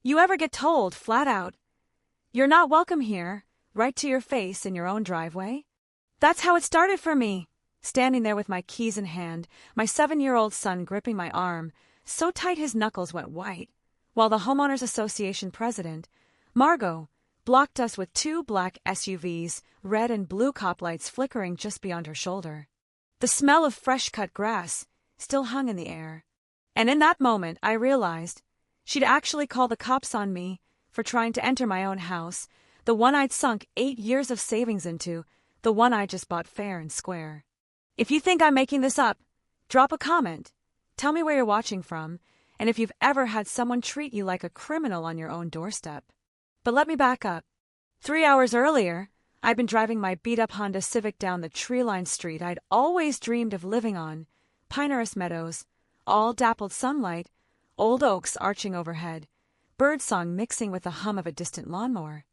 You ever get told, flat out, "You're not welcome here," right to your face in your own driveway? That's how it started for me, standing there with my keys in hand, my 7-year-old son gripping my arm, so tight his knuckles went white, while the Homeowners Association president, Margot, blocked us with 2 black SUVs, red and blue cop lights flickering just beyond her shoulder. The smell of fresh-cut grass still hung in the air. And in that moment, I realized she'd actually called the cops on me for trying to enter my own house, the one I'd sunk 8 years of savings into, the one I just bought fair and square. If you think I'm making this up, drop a comment. Tell me where you're watching from, and if you've ever had someone treat you like a criminal on your own doorstep. But let me back up. 3 hours earlier, I'd been driving my beat-up Honda Civic down the tree-lined street I'd always dreamed of living on, Pinehurst Meadows, all dappled sunlight, old oaks arching overhead, birdsong mixing with the hum of a distant lawnmower.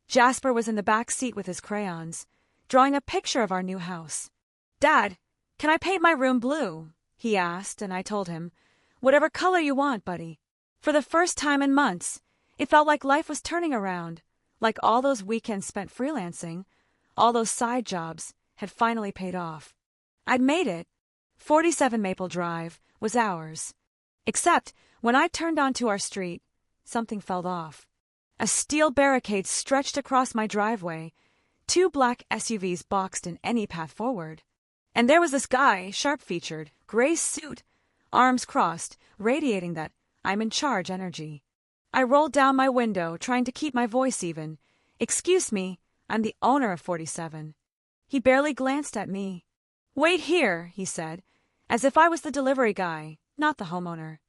Jasper was in the back seat with his crayons, drawing a picture of our new house. "Dad, can I paint my room blue?" he asked, and I told him, "Whatever color you want, buddy." For the first time in months, it felt like life was turning around, like all those weekends spent freelancing, all those side jobs, had finally paid off. I'd made it. 47 Maple Drive was ours. Except when I turned onto our street, something fell off. A steel barricade stretched across my driveway, 2 black SUVs boxed in any path forward. And there was this guy, sharp-featured, gray suit, arms crossed, radiating that I'm in charge energy. I rolled down my window, trying to keep my voice even. "Excuse me, I'm the owner of 47. He barely glanced at me. "Wait here," he said, as if I was the delivery guy, not the homeowner.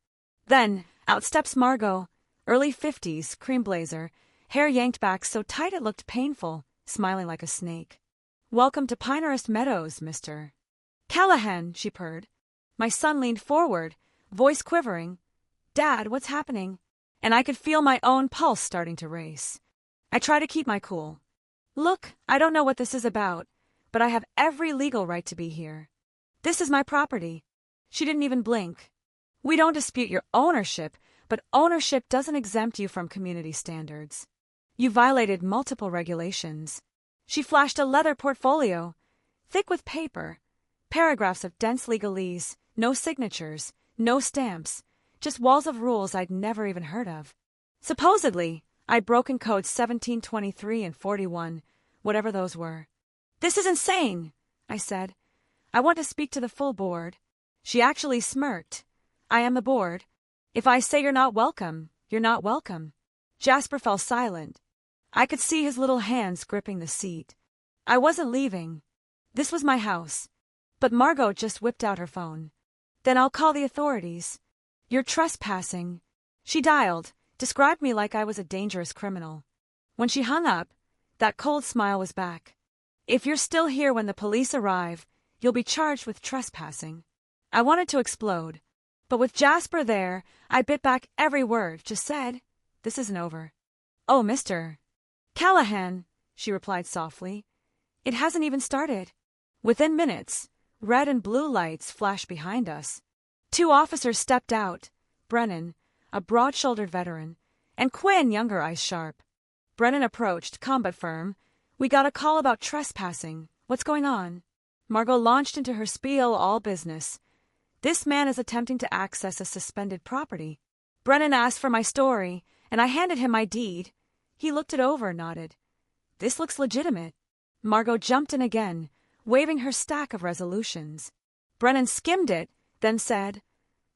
Then, out steps Margot, early 50s, cream blazer, hair yanked back so tight it looked painful, smiling like a snake. "Welcome to Pinehurst Meadows, Mr. Callahan," she purred. My son leaned forward, voice quivering. "Dad, what's happening?" And I could feel my own pulse starting to race. I try to keep my cool. "Look, I don't know what this is about, but I have every legal right to be here. This is my property." She didn't even blink. "We don't dispute your ownership, but ownership doesn't exempt you from community standards. You violated multiple regulations." She flashed a leather portfolio, thick with paper, paragraphs of dense legalese, no signatures, no stamps, just walls of rules I'd never even heard of. Supposedly, I'd broken codes 1723 and 41, whatever those were. "This is insane," I said. "I want to speak to the full board." She actually smirked. "I am the board. If I say you're not welcome, you're not welcome." Jasper fell silent. I could see his little hands gripping the seat. I wasn't leaving. This was my house. But Margot just whipped out her phone. "Then I'll call the authorities. You're trespassing." She dialed, described me like I was a dangerous criminal. When she hung up, that cold smile was back. "If you're still here when the police arrive, you'll be charged with trespassing." I wanted to explode. But with Jasper there, I bit back every word, just said, "This isn't over." "Oh, Mr. Callahan," she replied softly. "It hasn't even started." Within minutes, red and blue lights flashed behind us. 2 officers stepped out, Brennan, a broad-shouldered veteran, and Quinn, younger, eyes sharp. Brennan approached, calm but firm. "We got a call about trespassing. What's going on?" Margot launched into her spiel, all business. "This man is attempting to access a suspended property." Brennan asked for my story, and I handed him my deed. He looked it over, nodded. "This looks legitimate." Margot jumped in again, waving her stack of resolutions. Brennan skimmed it, then said,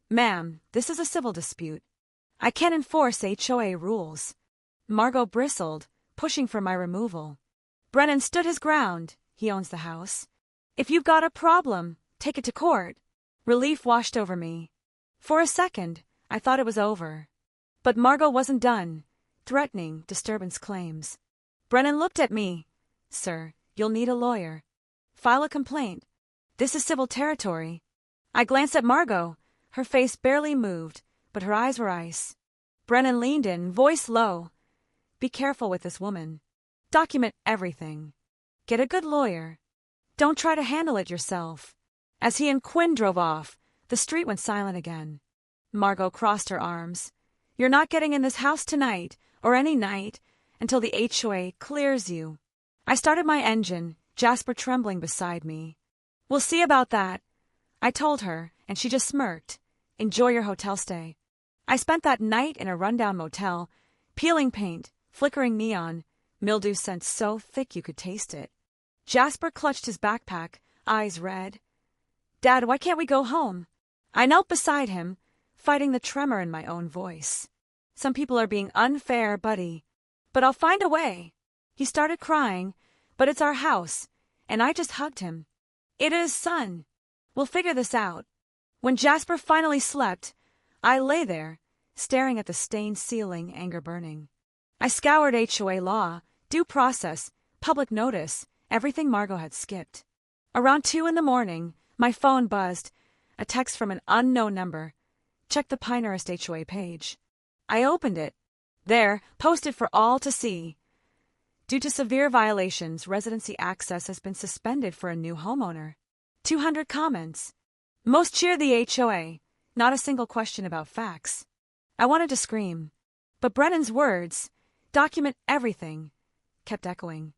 "Ma'am, this is a civil dispute. I can't enforce HOA rules." Margot bristled, pushing for my removal. Brennan stood his ground. He owns the house. "If you've got a problem, take it to court." Relief washed over me. For a second, I thought it was over. But Margot wasn't done, threatening disturbance claims. Brennan looked at me. "Sir, you'll need a lawyer. File a complaint. This is civil territory." I glanced at Margot. Her face barely moved, but her eyes were ice. Brennan leaned in, voice low. "Be careful with this woman. Document everything. Get a good lawyer. Don't try to handle it yourself." As he and Quinn drove off, the street went silent again. Margot crossed her arms. You're not getting in this house tonight, or any night, until the HOA clears you. I started my engine, Jasper trembling beside me. We'll see about that, I told her, and she just smirked. Enjoy your hotel stay. I spent that night in a rundown motel, peeling paint, flickering neon, mildew scent so thick you could taste it. Jasper clutched his backpack, eyes red. Dad, why can't we go home? I knelt beside him, fighting the tremor in my own voice. Some people are being unfair, buddy. But I'll find a way. He started crying, but it's our house, and I just hugged him. It is, son. We'll figure this out. When Jasper finally slept, I lay there, staring at the stained ceiling, anger burning. I scoured HOA law, due process, public notice, everything Margot had skipped. Around 2 a.m, my phone buzzed, a text from an unknown number. Check the Pinehurst HOA page. I opened it. There, posted for all to see. Due to severe violations, residency access has been suspended for a new homeowner. 200 comments. Most cheer the HOA, not a single question about facts. I wanted to scream, but Brennan's words, document everything, kept echoing.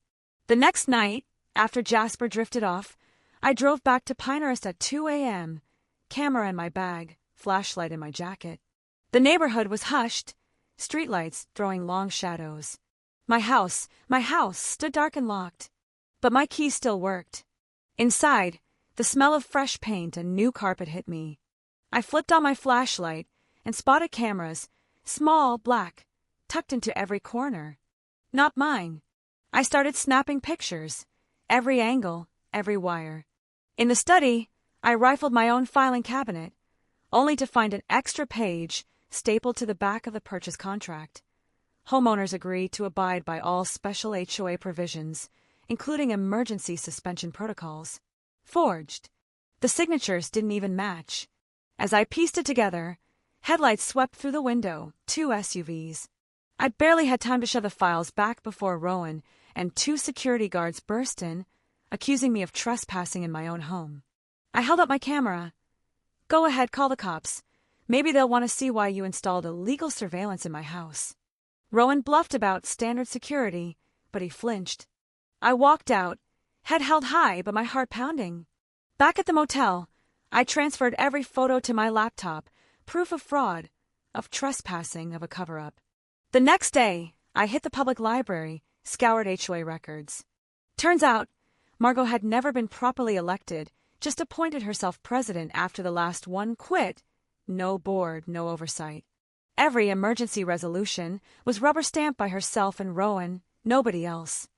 The next night, after Jasper drifted off, I drove back to Pinehurst at 2 a.m., camera in my bag, flashlight in my jacket. The neighborhood was hushed, streetlights throwing long shadows. My house stood dark and locked, but my key still worked. Inside, the smell of fresh paint and new carpet hit me. I flipped on my flashlight and spotted cameras, small, black, tucked into every corner. Not mine. I started snapping pictures, every angle, every wire. In the study, I rifled my own filing cabinet, only to find an extra page stapled to the back of the purchase contract. Homeowners agreed to abide by all special HOA provisions, including emergency suspension protocols. Forged. The signatures didn't even match. As I pieced it together, headlights swept through the window, 2 SUVs. I barely had time to shove the files back before Rowan and 2 security guards burst in, accusing me of trespassing in my own home. I held up my camera. Go ahead, call the cops. Maybe they'll want to see why you installed illegal surveillance in my house. Rowan bluffed about standard security, but he flinched. I walked out, head held high but my heart pounding. Back at the motel, I transferred every photo to my laptop, proof of fraud, of trespassing, of a cover-up. The next day, I hit the public library, scoured HOA records. Turns out, Margot had never been properly elected, just appointed herself president after the last one quit. No board, no oversight. Every emergency resolution was rubber-stamped by herself and Rowan, nobody else.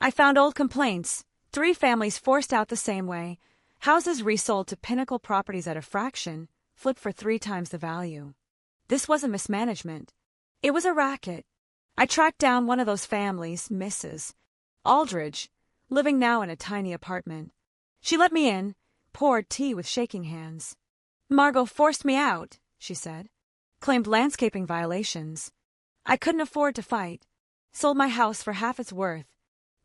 I found old complaints, 3 families forced out the same way, houses resold to Pinnacle Properties at a fraction, flipped for 3 times the value. This wasn't mismanagement. It was a racket. I tracked down one of those families, Mrs. Aldridge, living now in a tiny apartment. She let me in, poured tea with shaking hands. Margot forced me out, she said. Claimed landscaping violations. I couldn't afford to fight. Sold my house for half its worth.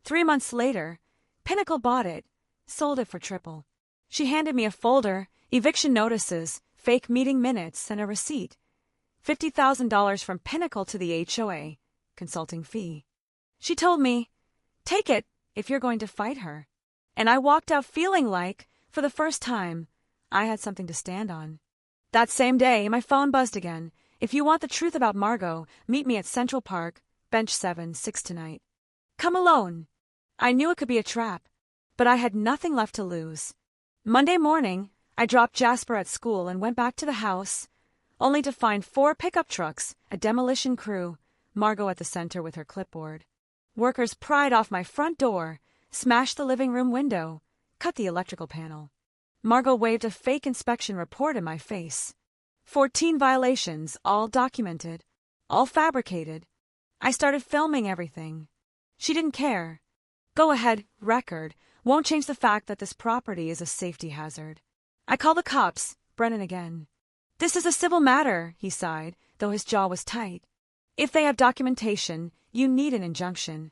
3 months later, Pinnacle bought it, sold it for triple. She handed me a folder, eviction notices, fake meeting minutes, and a receipt. $50,000 from Pinnacle to the HOA, consulting fee. She told me, take it if you're going to fight her. And I walked out feeling like, for the first time, I had something to stand on. That same day, my phone buzzed again. If you want the truth about Margot, meet me at Central Park, bench 7, 6 tonight. Come alone. I knew it could be a trap, but I had nothing left to lose. Monday morning, I dropped Jasper at school and went back to the house, only to find 4 pickup trucks, a demolition crew, Margot at the center with her clipboard. Workers pried off my front door, smashed the living room window, cut the electrical panel. Margot waved a fake inspection report in my face. 14 violations, all documented, all fabricated. I started filming everything. She didn't care. Go ahead, record. Won't change the fact that this property is a safety hazard. I called the cops, Brennan again. This is a civil matter, he sighed, though his jaw was tight. If they have documentation, you need an injunction.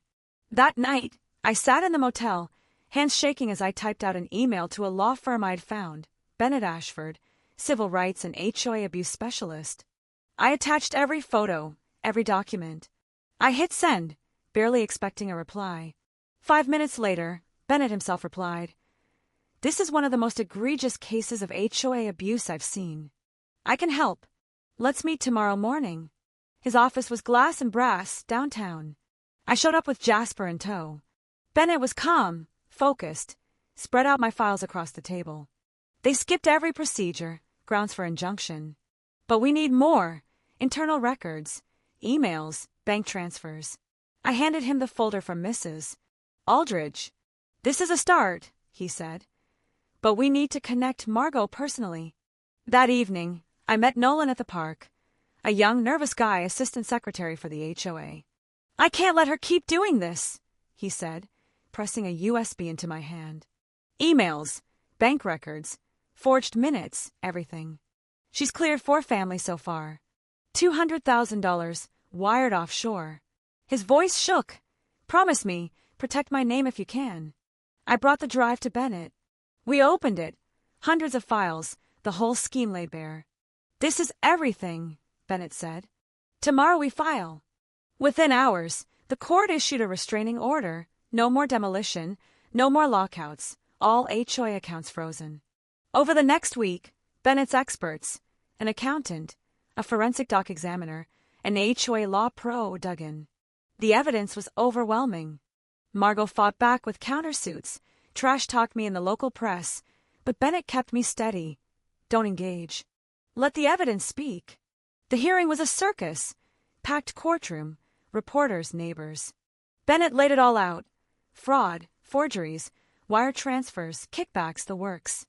That night, I sat in the motel, hands shaking as I typed out an email to a law firm I'd found, Bennett Ashford, civil rights and HOA abuse specialist. I attached every photo, every document. I hit send, barely expecting a reply. 5 minutes later, Bennett himself replied, "This is one of the most egregious cases of HOA abuse I've seen. I can help. Let's meet tomorrow morning." His office was glass and brass, downtown. I showed up with Jasper in tow. Bennett was calm, focused, spread out my files across the table. They skipped every procedure, grounds for injunction. "But we need more. Internal records, emails, bank transfers." I handed him the folder from Mrs. Aldridge. "This is a start," he said. "But we need to connect Margot personally." That evening, I met Nolan at the park, a young, nervous guy, assistant secretary for the HOA. "I can't let her keep doing this," he said, pressing a USB into my hand. "Emails, bank records, forged minutes, everything. She's cleared 4 families so far. $200,000 wired offshore." His voice shook. "Promise me, protect my name if you can." I brought the drive to Bennett. We opened it. Hundreds of files, the whole scheme laid bare. "This is everything," Bennett said. "Tomorrow we file." Within hours, the court issued a restraining order. No more demolition, no more lockouts, all HOA accounts frozen. Over the next week, Bennett's experts, an accountant, a forensic doc examiner, an HOA law pro dug in. The evidence was overwhelming. Margot fought back with countersuits, trash-talked me in the local press, but Bennett kept me steady. "Don't engage. Let the evidence speak." The hearing was a circus. Packed courtroom, reporters, neighbors. Bennett laid it all out. Fraud, forgeries, wire transfers, kickbacks, the works.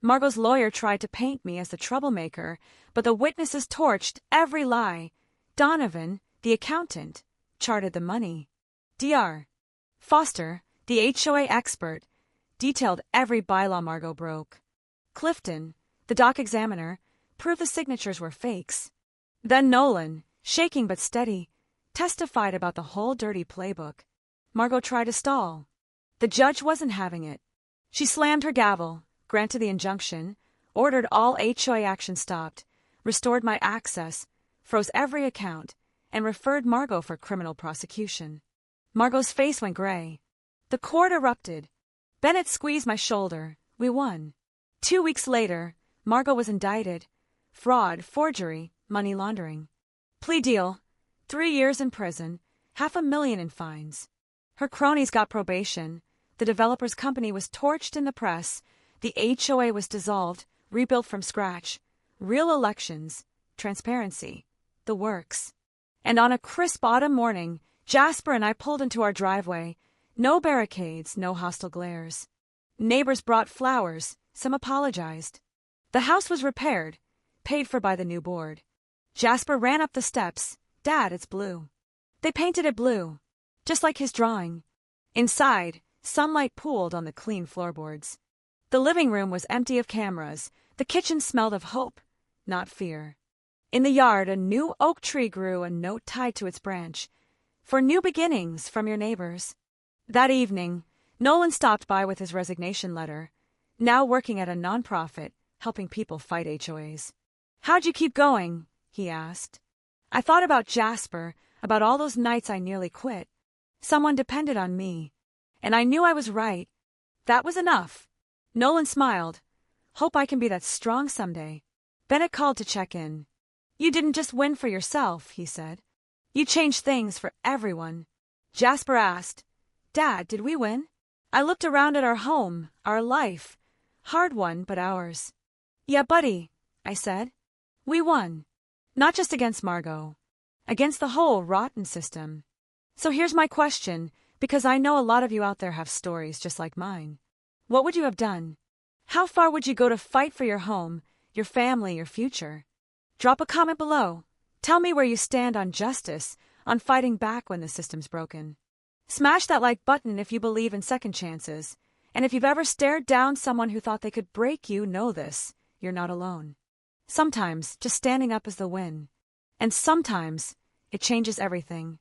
Margot's lawyer tried to paint me as the troublemaker, but the witnesses torched every lie. Donovan, the accountant, charted the money. Dr. Foster, the HOA expert, detailed every bylaw Margot broke. Clifton, the doc examiner, proved the signatures were fakes. Then Nolan, shaking but steady, testified about the whole dirty playbook. Margot tried to stall. The judge wasn't having it. She slammed her gavel, granted the injunction, ordered all HOA action stopped, restored my access, froze every account, and referred Margot for criminal prosecution. Margot's face went gray. The court erupted. Bennett squeezed my shoulder. We won. 2 weeks later, Margot was indicted. Fraud, forgery, money laundering. Plea deal, 3 years in prison, $500,000 in fines. Her cronies got probation. The developer's company was torched in the press. The HOA was dissolved, rebuilt from scratch. Real elections, transparency, the works. And on a crisp autumn morning, Jasper and I pulled into our driveway. No barricades, no hostile glares. Neighbors brought flowers, some apologized. The house was repaired, paid for by the new board. Jasper ran up the steps. "Dad, it's blue." They painted it blue, just like his drawing. Inside, sunlight pooled on the clean floorboards. The living room was empty of cameras. The kitchen smelled of hope, not fear. In the yard, a new oak tree grew, a note tied to its branch. "For new beginnings from your neighbors." That evening, Nolan stopped by with his resignation letter, now working at a nonprofit, helping people fight HOAs. "How'd you keep going?" he asked. I thought about Jasper, about all those nights I nearly quit. Someone depended on me, and I knew I was right. That was enough. Nolan smiled. "Hope I can be that strong someday." Bennett called to check in. "You didn't just win for yourself," he said. "You changed things for everyone." Jasper asked, "Dad, did we win?" I looked around at our home, our life. Hard one, but ours. "Yeah, buddy," I said. "We won. Not just against Margot. Against the whole rotten system. So here's my question, because I know a lot of you out there have stories just like mine. What would you have done? How far would you go to fight for your home, your family, your future? Drop a comment below. Tell me where you stand on justice, on fighting back when the system's broken. Smash that like button if you believe in second chances. And if you've ever stared down someone who thought they could break you, know this. You're not alone. Sometimes just standing up is the win. And sometimes it changes everything.